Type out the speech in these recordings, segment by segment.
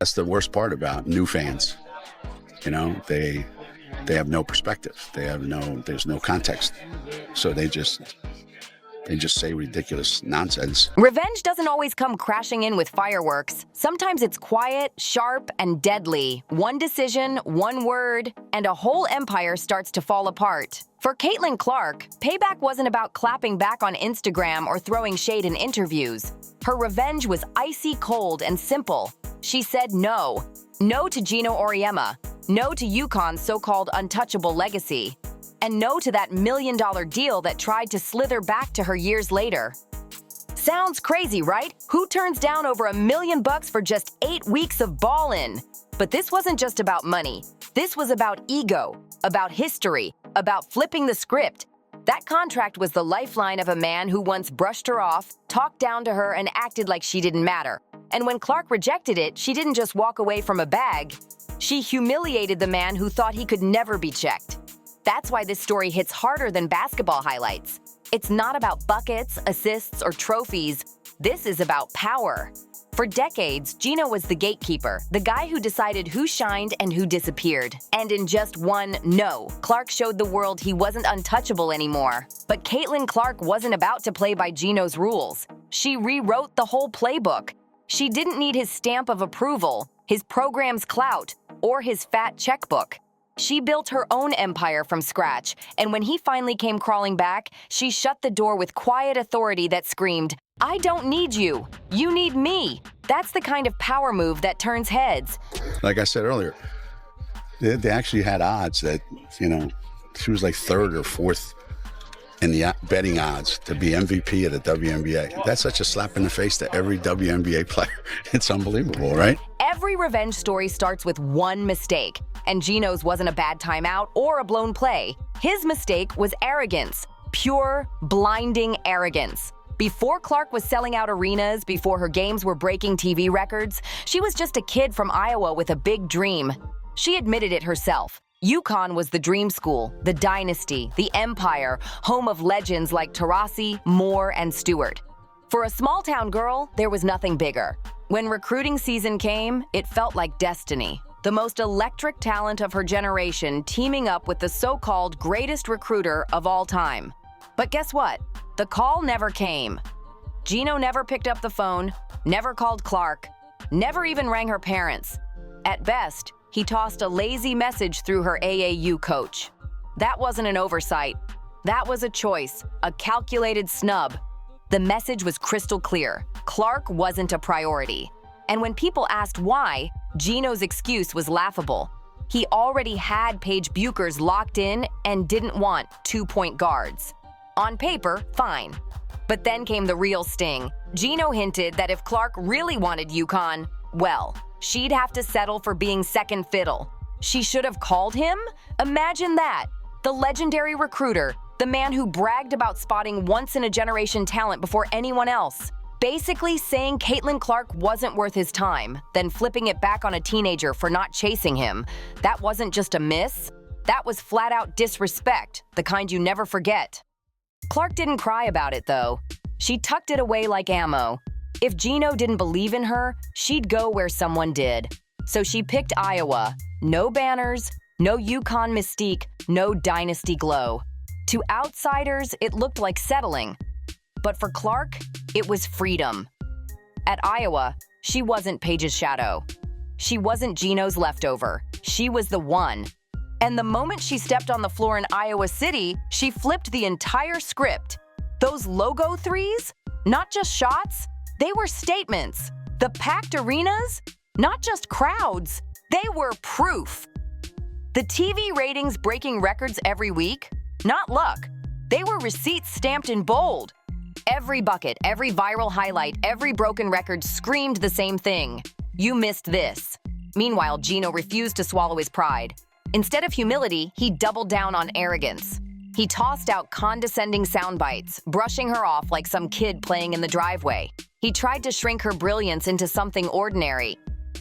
That's the worst part about new fans. You know, they have no perspective. There's no context. So they just say ridiculous nonsense. Revenge doesn't always come crashing in with fireworks. Sometimes it's quiet, sharp, and deadly. One decision, one word, and a whole empire starts to fall apart. For Caitlin Clark, payback wasn't about clapping back on Instagram or throwing shade in interviews. Her revenge was icy cold and simple. She said no. No to Geno Auriemma. No to UConn's so-called untouchable legacy. And no to that million-dollar deal that tried to slither back to her years later. Sounds crazy, right? Who turns down over $1 million for just 8 weeks of ballin'? But this wasn't just about money. This was about ego, about history, about flipping the script. That contract was the lifeline of a man who once brushed her off, talked down to her, and acted like she didn't matter. And when Clark rejected it, she didn't just walk away from a bag. She humiliated the man who thought he could never be checked. That's why this story hits harder than basketball highlights. It's not about buckets, assists, or trophies. This is about power. For decades, Geno was the gatekeeper, the guy who decided who shined and who disappeared. And in just one no, Clark showed the world he wasn't untouchable anymore. But Caitlin Clark wasn't about to play by Geno's rules. She rewrote the whole playbook. She didn't need his stamp of approval, his program's clout, or his fat checkbook. She built her own empire from scratch, and when he finally came crawling back, she shut the door with quiet authority that screamed, "I don't need you. You need me." That's the kind of power move that turns heads. Like I said earlier, they actually had odds that, she was like third or fourth in the betting odds to be MVP of the WNBA. That's such a slap in the face to every WNBA player. It's unbelievable, right? Every revenge story starts with one mistake, and Geno's wasn't a bad timeout or a blown play. His mistake was arrogance, pure, blinding arrogance. Before Clark was selling out arenas, before her games were breaking TV records, she was just a kid from Iowa with a big dream. She admitted it herself. UConn was the dream school, the dynasty, the empire, home of legends like Taurasi, Moore, and Stewart. For a small-town girl, there was nothing bigger. When recruiting season came, it felt like destiny. The most electric talent of her generation teaming up with the so-called greatest recruiter of all time. But guess what? The call never came. Geno never picked up the phone, never called Clark, never even rang her parents. At best, he tossed a lazy message through her AAU coach. That wasn't an oversight. That was a choice, a calculated snub. The message was crystal clear. Clark wasn't a priority. And when people asked why, Geno's excuse was laughable. He already had Paige Buchers locked in and didn't want 2-point guards. On paper, fine. But then came the real sting. Geno hinted that if Clark really wanted UConn, well, she'd have to settle for being second fiddle. She should have called him? Imagine that. The legendary recruiter, the man who bragged about spotting once-in-a-generation talent before anyone else. Basically saying Caitlin Clark wasn't worth his time, then flipping it back on a teenager for not chasing him. That wasn't just a miss. That was flat-out disrespect, the kind you never forget. Clark didn't cry about it, though. She tucked it away like ammo. If Geno didn't believe in her, she'd go where someone did. So she picked Iowa. No banners, no UConn mystique, no dynasty glow. To outsiders, it looked like settling. But for Clark, it was freedom. At Iowa, she wasn't Paige's shadow. She wasn't Geno's leftover. She was the one. And the moment she stepped on the floor in Iowa City, she flipped the entire script. Those logo threes? Not just shots. They were statements. The packed arenas? Not just crowds. They were proof. The TV ratings breaking records every week? Not luck. They were receipts stamped in bold. Every bucket, every viral highlight, every broken record screamed the same thing. You missed this. Meanwhile, Geno refused to swallow his pride. Instead of humility, he doubled down on arrogance. He tossed out condescending sound bites, brushing her off like some kid playing in the driveway. He tried to shrink her brilliance into something ordinary.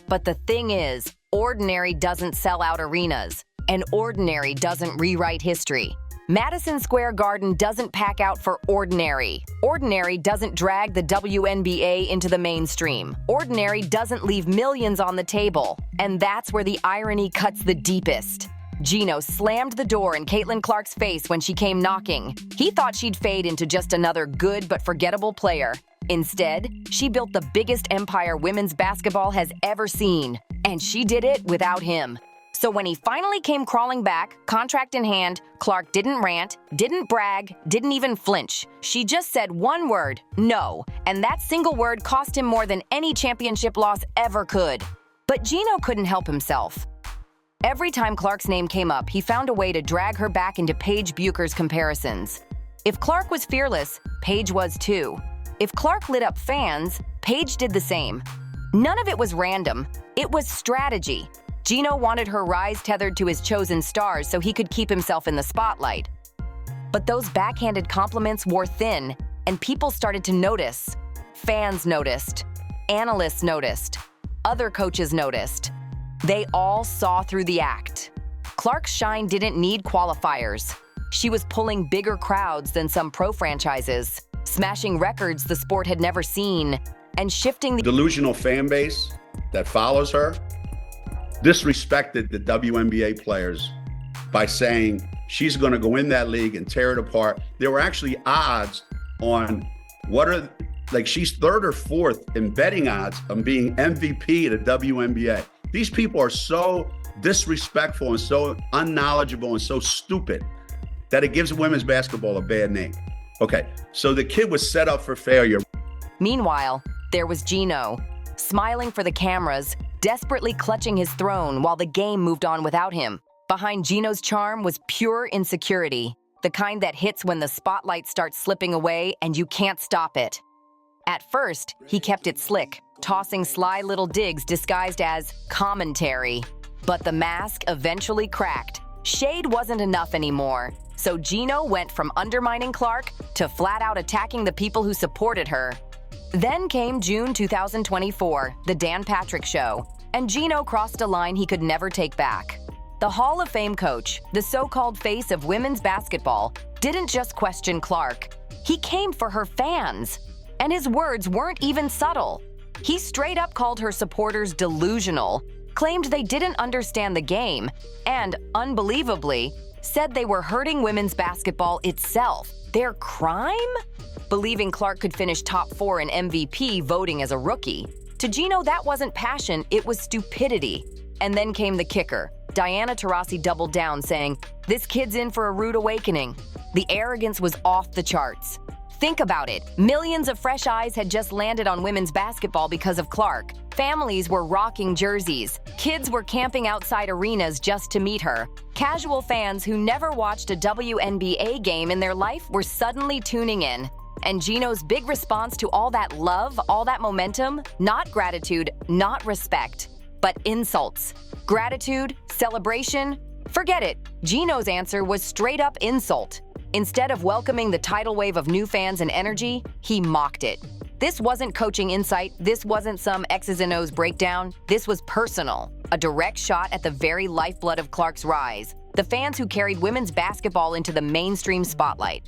But the thing is, ordinary doesn't sell out arenas, and ordinary doesn't rewrite history. Madison Square Garden doesn't pack out for ordinary. Ordinary doesn't drag the WNBA into the mainstream. Ordinary doesn't leave millions on the table. And that's where the irony cuts the deepest. Geno slammed the door in Caitlin Clark's face when she came knocking. He thought she'd fade into just another good but forgettable player. Instead, she built the biggest empire women's basketball has ever seen. And she did it without him. So when he finally came crawling back, contract in hand, Clark didn't rant, didn't brag, didn't even flinch. She just said one word, no, and that single word cost him more than any championship loss ever could. But Geno couldn't help himself. Every time Clark's name came up, he found a way to drag her back into Paige Bucher's comparisons. If Clark was fearless, Paige was too. If Clark lit up fans, Paige did the same. None of it was random. It was strategy. Geno wanted her rise tethered to his chosen stars so he could keep himself in the spotlight. But those backhanded compliments wore thin, and people started to notice. Fans noticed. Analysts noticed. Other coaches noticed. They all saw through the act. Clark's shine didn't need qualifiers. She was pulling bigger crowds than some pro franchises, smashing records the sport had never seen, and shifting the Delusional fan base that follows her disrespected the WNBA players by saying she's going to go in that league and tear it apart. There were actually odds on she's third or fourth in betting odds on being MVP at the WNBA. These people are so disrespectful and so unknowledgeable and so stupid that it gives women's basketball a bad name. Okay, so the kid was set up for failure. Meanwhile, there was Geno, smiling for the cameras, desperately clutching his throne while the game moved on without him. Behind Geno's charm was pure insecurity, the kind that hits when the spotlight starts slipping away and you can't stop it. At first, he kept it slick, tossing sly little digs disguised as commentary. But the mask eventually cracked. Shade wasn't enough anymore, so Geno went from undermining Clark to flat out attacking the people who supported her. Then came June 2024, the Dan Patrick Show, and Geno crossed a line he could never take back. The Hall of Fame coach, the so-called face of women's basketball, didn't just question Clark. He came for her fans. And his words weren't even subtle. He straight up called her supporters delusional, claimed they didn't understand the game, and, unbelievably, said they were hurting women's basketball itself. Their crime? Believing Clark could finish top 4 in MVP voting as a rookie. To Geno, that wasn't passion, it was stupidity. And then came the kicker. Diana Taurasi doubled down, saying, "This kid's in for a rude awakening." The arrogance was off the charts. Think about it. Millions of fresh eyes had just landed on women's basketball because of Clark. Families were rocking jerseys. Kids were camping outside arenas just to meet her. Casual fans who never watched a WNBA game in their life were suddenly tuning in. And Geno's big response to all that love, all that momentum, not gratitude, not respect, but insults. Gratitude, celebration, forget it. Geno's answer was straight up insult. Instead of welcoming the tidal wave of new fans and energy, he mocked it. This wasn't coaching insight, this wasn't some X's and O's breakdown, this was personal. A direct shot at the very lifeblood of Clark's rise, the fans who carried women's basketball into the mainstream spotlight.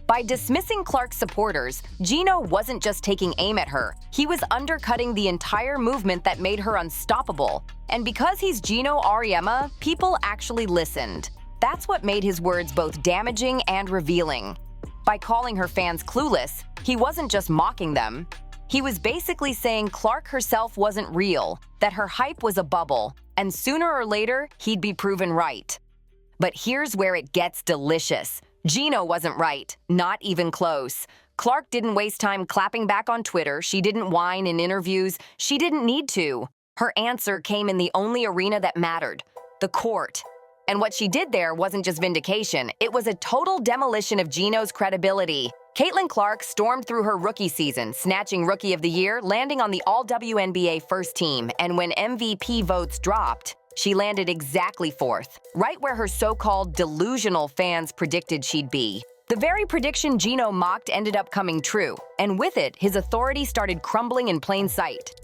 By dismissing Clark's supporters, Geno wasn't just taking aim at her, he was undercutting the entire movement that made her unstoppable. And because he's Geno Auriemma, people actually listened. That's what made his words both damaging and revealing. By calling her fans clueless, he wasn't just mocking them. He was basically saying Clark herself wasn't real, that her hype was a bubble, and sooner or later, he'd be proven right. But here's where it gets delicious. Geno wasn't right, not even close. Clark didn't waste time clapping back on Twitter, she didn't whine in interviews, she didn't need to. Her answer came in the only arena that mattered, the court. And what she did there wasn't just vindication, it was a total demolition of Geno's credibility. Caitlin Clark stormed through her rookie season, snatching Rookie of the Year, landing on the All-WNBA first team, and when MVP votes dropped, she landed exactly 4th, right where her so-called delusional fans predicted she'd be. The very prediction Geno mocked ended up coming true, and with it, his authority started crumbling in plain sight.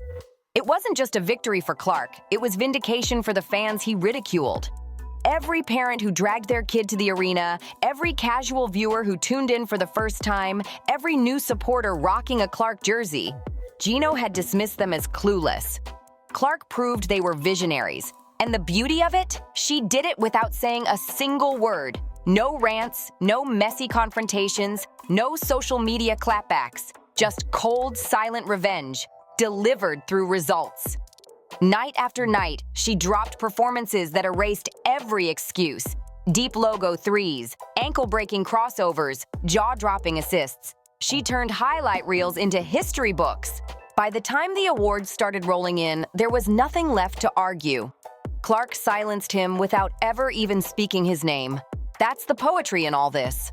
It wasn't just a victory for Clark, it was vindication for the fans he ridiculed. every parent who dragged their kid to the arena, every casual viewer who tuned in for the first time, every new supporter rocking a Clark jersey, Geno had dismissed them as clueless. Clark proved they were visionaries. And the beauty of it? She did it without saying a single word. No rants, no messy confrontations, no social media clapbacks. Just cold, silent revenge, delivered through results. Night after night, she dropped performances that erased every excuse. Deep logo threes, ankle-breaking crossovers, jaw-dropping assists. She turned highlight reels into history books. By the time the awards started rolling in, there was nothing left to argue. Clark silenced him without ever even speaking his name. That's the poetry in all this.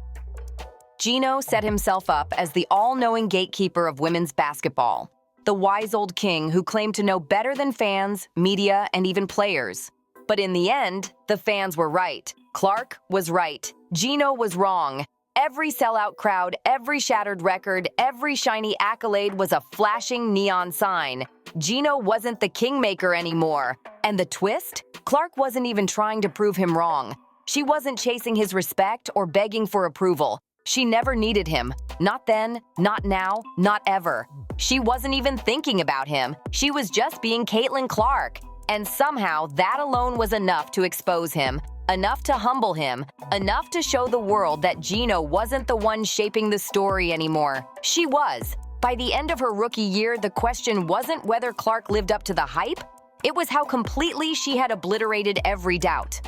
Geno set himself up as the all-knowing gatekeeper of women's basketball, the wise old king who claimed to know better than fans, media, and even players. But in the end, the fans were right. Clark was right. Geno was wrong. Every sellout crowd, every shattered record, every shiny accolade was a flashing neon sign. Geno wasn't the kingmaker anymore. And the twist? Clark wasn't even trying to prove him wrong. She wasn't chasing his respect or begging for approval. She never needed him. Not then, not now, not ever. She wasn't even thinking about him. She was just being Caitlin Clark. And somehow that alone was enough to expose him, enough to humble him, enough to show the world that Geno wasn't the one shaping the story anymore. She was. By the end of her rookie year, the question wasn't whether Clark lived up to the hype. It was how completely she had obliterated every doubt.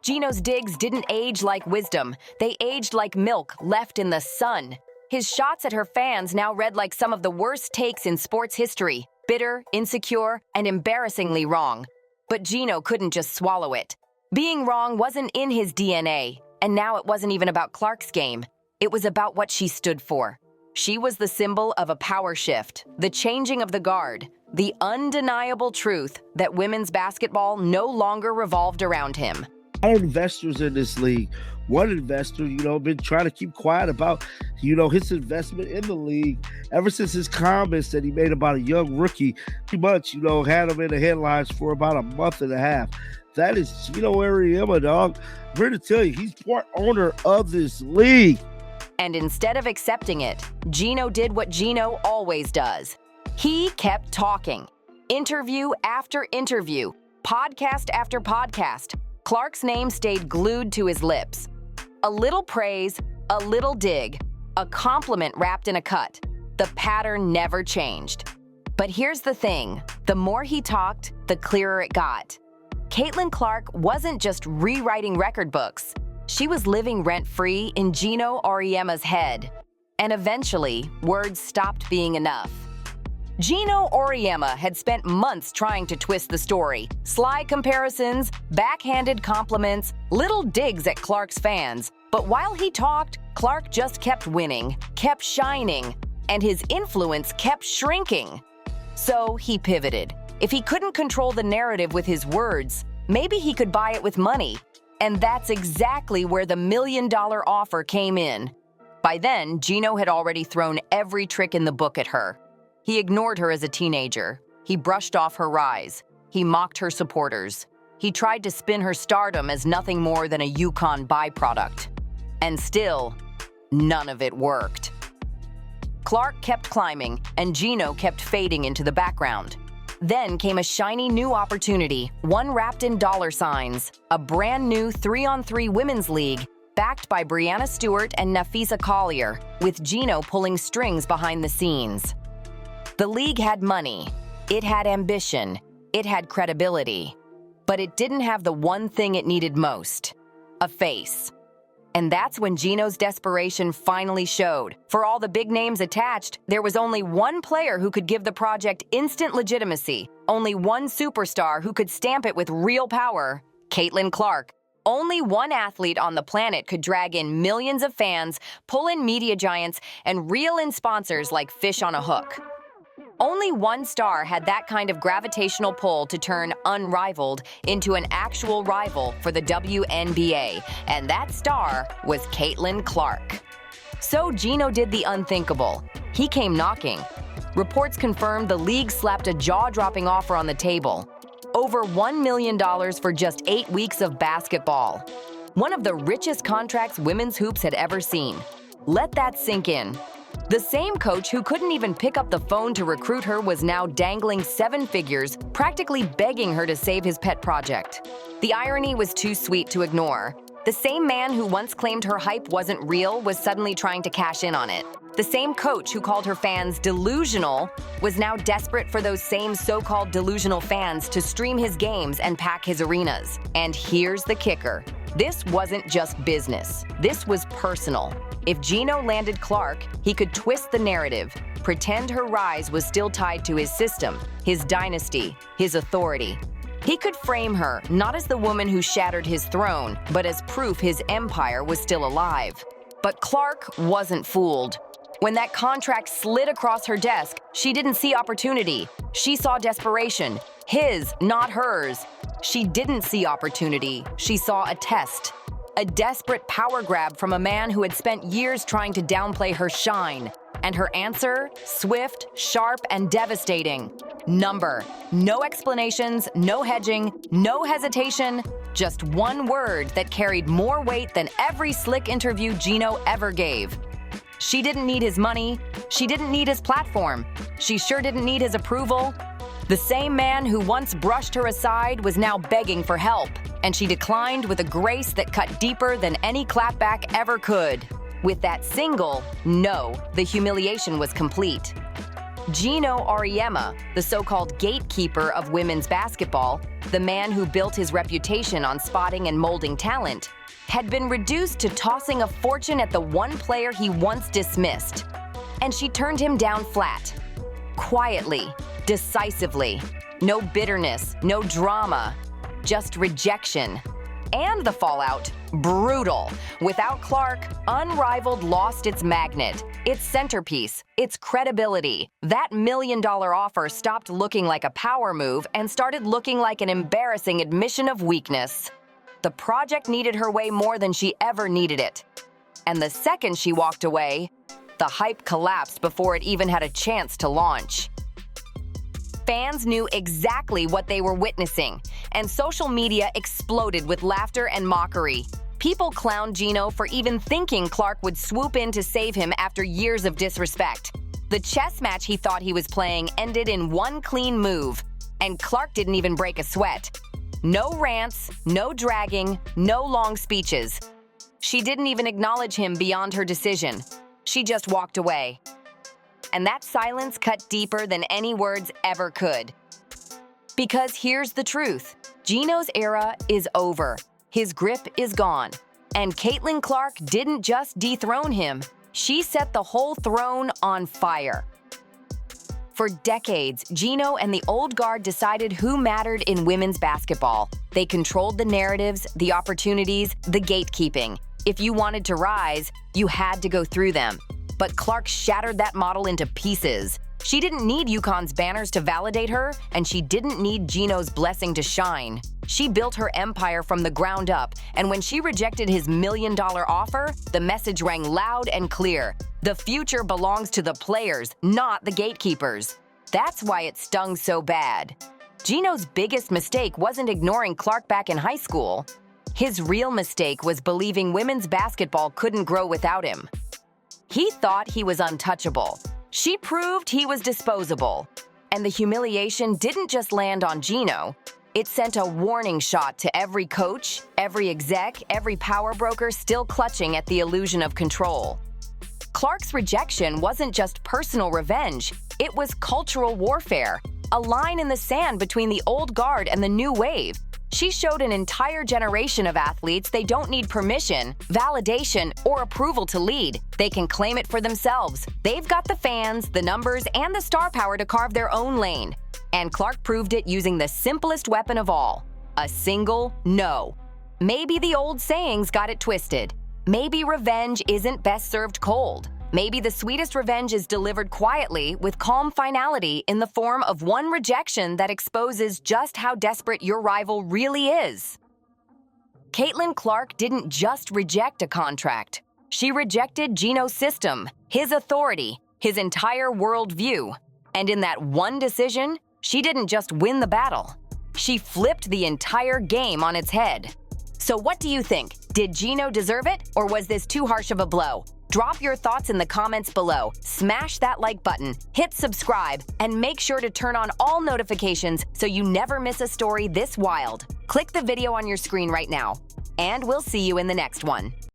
Geno's digs didn't age like wisdom. They aged like milk left in the sun. His shots at her fans now read like some of the worst takes in sports history. Bitter, insecure, and embarrassingly wrong. But Geno couldn't just swallow it. Being wrong wasn't in his DNA, and now it wasn't even about Clark's game. It was about what she stood for. She was the symbol of a power shift, the changing of the guard, the undeniable truth that women's basketball no longer revolved around him. A lot of investors in this league. One investor, been trying to keep quiet about, his investment in the league ever since his comments that he made about a young rookie. Pretty much, had him in the headlines for about a month and a half. That is Geno Auriemma, dog. I'm here to tell you, he's part owner of this league. And instead of accepting it, Geno did what Geno always does. He kept talking. Interview after interview, podcast after podcast. Clark's name stayed glued to his lips. A little praise, a little dig, a compliment wrapped in a cut. The pattern never changed. But here's the thing. The more he talked, the clearer it got. Caitlin Clark wasn't just rewriting record books. She was living rent-free in Geno Auriemma's head. And eventually, words stopped being enough. Geno Auriemma had spent months trying to twist the story. Sly comparisons, backhanded compliments, little digs at Clark's fans. But while he talked, Clark just kept winning, kept shining, and his influence kept shrinking. So he pivoted. If he couldn't control the narrative with his words, maybe he could buy it with money. And that's exactly where the $1 million offer came in. By then, Geno had already thrown every trick in the book at her. He ignored her as a teenager. He brushed off her rise. He mocked her supporters. He tried to spin her stardom as nothing more than a Yukon byproduct. And still, none of it worked. Clark kept climbing, and Geno kept fading into the background. Then came a shiny new opportunity, one wrapped in dollar signs, a brand new 3-on-3 women's league, backed by Breanna Stewart and Nafisa Collier, with Geno pulling strings behind the scenes. The league had money, it had ambition, it had credibility, but it didn't have the one thing it needed most, a face. And that's when Geno's desperation finally showed. For all the big names attached, there was only one player who could give the project instant legitimacy, only one superstar who could stamp it with real power, Caitlin Clark. Only one athlete on the planet could drag in millions of fans, pull in media giants, and reel in sponsors like fish on a hook. Only one star had that kind of gravitational pull to turn unrivaled into an actual rival for the WNBA, and that star was Caitlin Clark. So Geno did the unthinkable. He came knocking. Reports confirmed the league slapped a jaw-dropping offer on the table. Over $1 million for just 8 weeks of basketball. One of the richest contracts women's hoops had ever seen. Let that sink in. The same coach who couldn't even pick up the phone to recruit her was now dangling 7 figures, practically begging her to save his pet project. The irony was too sweet to ignore. The same man who once claimed her hype wasn't real was suddenly trying to cash in on it. The same coach who called her fans delusional was now desperate for those same so-called delusional fans to stream his games and pack his arenas. And here's the kicker. This wasn't just business. This was personal. If Geno landed Clark, he could twist the narrative, pretend her rise was still tied to his system, his dynasty, his authority. He could frame her not as the woman who shattered his throne, but as proof his empire was still alive. But Clark wasn't fooled. When that contract slid across her desk, she didn't see opportunity. She saw desperation. His, not hers. She didn't see opportunity. She saw a test. A desperate power grab from a man who had spent years trying to downplay her shine. And her answer? Swift, sharp, and devastating. Number. No explanations, no hedging, no hesitation. Just one word that carried more weight than every slick interview Geno ever gave. She didn't need his money. She didn't need his platform. She sure didn't need his approval. The same man who once brushed her aside was now begging for help, and she declined with a grace that cut deeper than any clapback ever could. With that single no, the humiliation was complete. Geno Auriemma, the so-called gatekeeper of women's basketball, the man who built his reputation on spotting and molding talent, had been reduced to tossing a fortune at the one player he once dismissed. And she turned him down flat. Quietly, decisively. No bitterness, no drama, just rejection. And the fallout, brutal. Without Clark, Unrivaled lost its magnet, its centerpiece, its credibility. That $1 million offer stopped looking like a power move and started looking like an embarrassing admission of weakness. The project needed her way more than she ever needed it. And the second she walked away, the hype collapsed before it even had a chance to launch. Fans knew exactly what they were witnessing, and social media exploded with laughter and mockery. People clowned Geno for even thinking Clark would swoop in to save him after years of disrespect. The chess match he thought he was playing ended in one clean move, and Clark didn't even break a sweat. No rants, no dragging, no long speeches. She didn't even acknowledge him beyond her decision. She just walked away. And that silence cut deeper than any words ever could. Because here's the truth. Geno's era is over. His grip is gone. And Caitlin Clark didn't just dethrone him. She set the whole throne on fire. For decades, Geno and the old guard decided who mattered in women's basketball. They controlled the narratives, the opportunities, the gatekeeping. If you wanted to rise, you had to go through them. But Clark shattered that model into pieces. She didn't need UConn's banners to validate her, and she didn't need Geno's blessing to shine. She built her empire from the ground up, and when she rejected his $1 million offer, the message rang loud and clear. The future belongs to the players, not the gatekeepers. That's why it stung so bad. Geno's biggest mistake wasn't ignoring Clark back in high school. His real mistake was believing women's basketball couldn't grow without him. He thought he was untouchable. She proved he was disposable. And the humiliation didn't just land on Geno. It sent a warning shot to every coach, every exec, every power broker still clutching at the illusion of control. Clark's rejection wasn't just personal revenge, it was cultural warfare, a line in the sand between the old guard and the new wave. She showed an entire generation of athletes they don't need permission, validation, or approval to lead. They can claim it for themselves. They've got the fans, the numbers, and the star power to carve their own lane. And Clark proved it using the simplest weapon of all, a single no. Maybe the old sayings got it twisted. Maybe revenge isn't best served cold. Maybe the sweetest revenge is delivered quietly with calm finality in the form of one rejection that exposes just how desperate your rival really is. Caitlin Clark didn't just reject a contract. She rejected Geno's system, his authority, his entire worldview. And in that one decision, she didn't just win the battle. She flipped the entire game on its head. So what do you think? Did Geno deserve it, or was this too harsh of a blow? Drop your thoughts in the comments below, smash that like button, hit subscribe, and make sure to turn on all notifications so you never miss a story this wild. Click the video on your screen right now, and we'll see you in the next one.